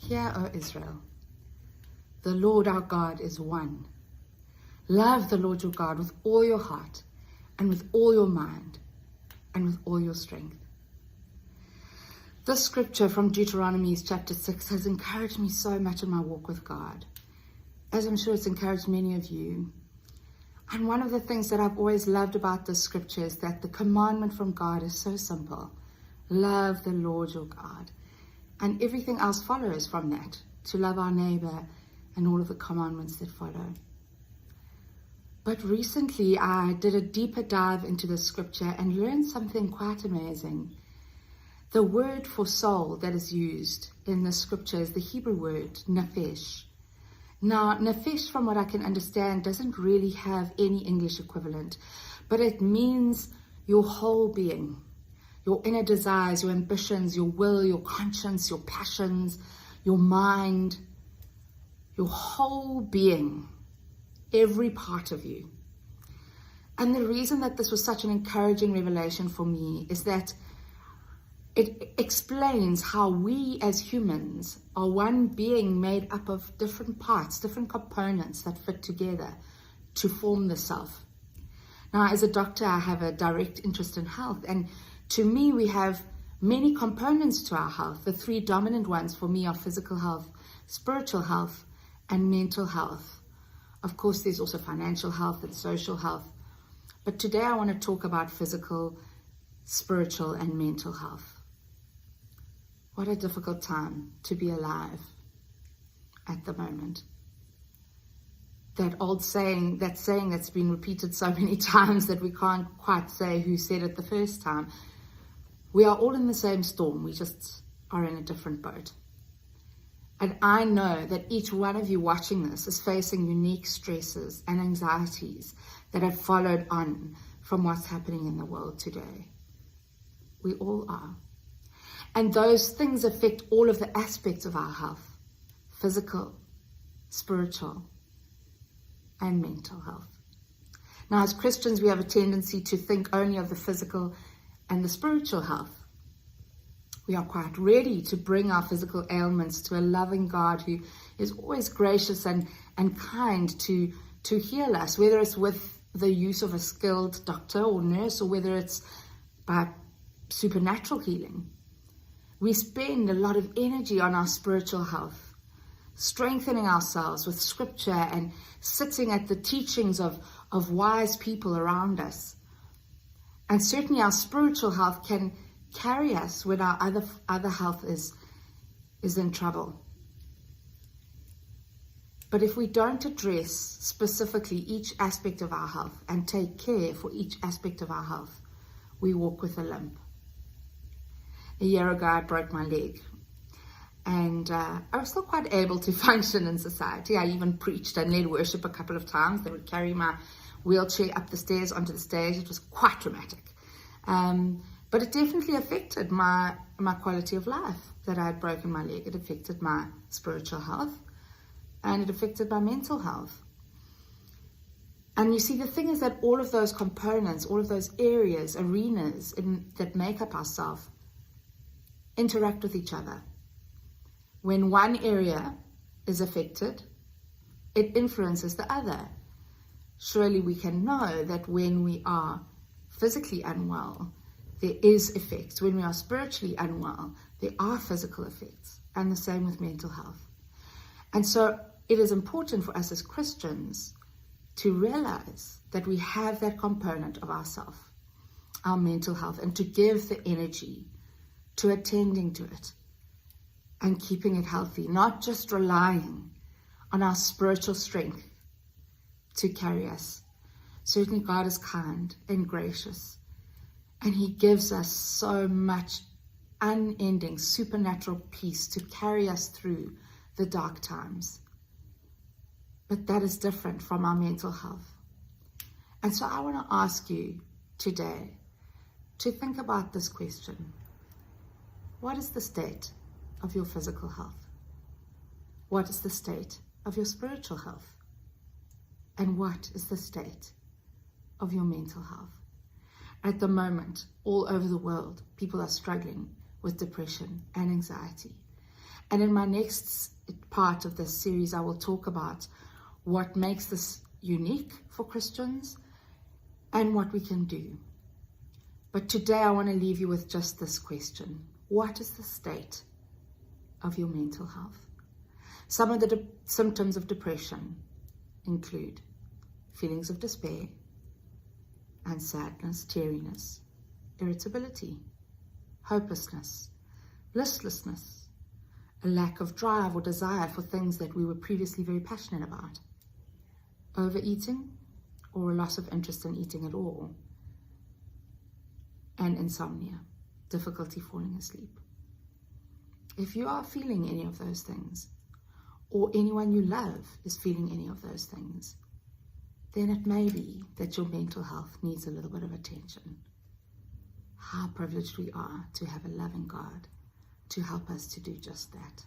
Hear, O Israel, the Lord our God is one. Love the Lord your God with all your heart and with all your mind and with all your strength. This scripture from Deuteronomy chapter 6 has encouraged me so much in my walk with God, as I'm sure it's encouraged many of you. And one of the things that I've always loved about this scripture is that the commandment from God is so simple. Love the Lord your God. And everything else follows from that, to love our neighbor and all of the commandments that follow. But recently I did a deeper dive into the scripture and learned something quite amazing. The word for soul that is used in the scripture is the Hebrew word nefesh. Now, nefesh, from what I can understand, doesn't really have any English equivalent, but it means your whole being, your inner desires, your ambitions, your will, your conscience, your passions, your mind, your whole being, every part of you. And the reason that this was such an encouraging revelation for me is that it explains how we as humans are one being made up of different parts, different components that fit together to form the self. Now, as a doctor, I have a direct interest in health, and to me, we have many components to our health. The three dominant ones for me are physical health, spiritual health, and mental health. Of course, there's also financial health and social health. But today I want to talk about physical, spiritual, and mental health. What a difficult time to be alive at the moment. That old saying, that saying that's been repeated so many times that we can't quite say who said it the first time. We are all in the same storm, we just are in a different boat. And I know that each one of you watching this is facing unique stresses and anxieties that have followed on from what's happening in the world today. We all are. And those things affect all of the aspects of our health: physical, spiritual, and mental health. Now, as Christians, we have a tendency to think only of the physical and the spiritual health. We are quite ready to bring our physical ailments to a loving God who is always gracious and kind to heal us, whether it's with the use of a skilled doctor or nurse, or whether it's by supernatural healing. We spend a lot of energy on our spiritual health, strengthening ourselves with scripture and sitting at the teachings of wise people around us. And certainly our spiritual health can carry us when our other health is in trouble. But if we don't address specifically each aspect of our health and take care for each aspect of our health, we walk with a limp. A year ago, I broke my leg, and I was still quite able to function in society. I even preached and led worship a couple of times. They would carry my wheelchair up the stairs onto the stage. It was quite dramatic. But it definitely affected my quality of life that I had broken my leg. It affected my spiritual health, and it affected my mental health. And you see, the thing is that all of those components, all of those areas, arenas that make up ourselves interact with each other. When one area is affected, it influences the other. Surely we can know that when we are physically unwell, there is effects. When we are spiritually unwell, there are physical effects, and the same with mental health. And so it is important for us as Christians to realize that we have that component of ourself, our mental health, and to give the energy to attending to it and keeping it healthy, not just relying on our spiritual strength to carry us. Certainly God is kind and gracious, and He gives us so much unending supernatural peace to carry us through the dark times. But that is different from our mental health. And so I want to ask you today to think about this question. What is the state of your physical health? What is the state of your spiritual health? And what is the state of your mental health? At the moment, all over the world, people are struggling with depression and anxiety. And in my next part of this series, I will talk about what makes this unique for Christians and what we can do. But today I want to leave you with just this question. What is the state of your mental health? Some of the symptoms of depression include feelings of despair and sadness, teariness, irritability, hopelessness, listlessness, a lack of drive or desire for things that we were previously very passionate about, overeating or a loss of interest in eating at all, and insomnia, difficulty falling asleep. If you are feeling any of those things, or anyone you love is feeling any of those things, then it may be that your mental health needs a little bit of attention. How privileged we are to have a loving God to help us to do just that.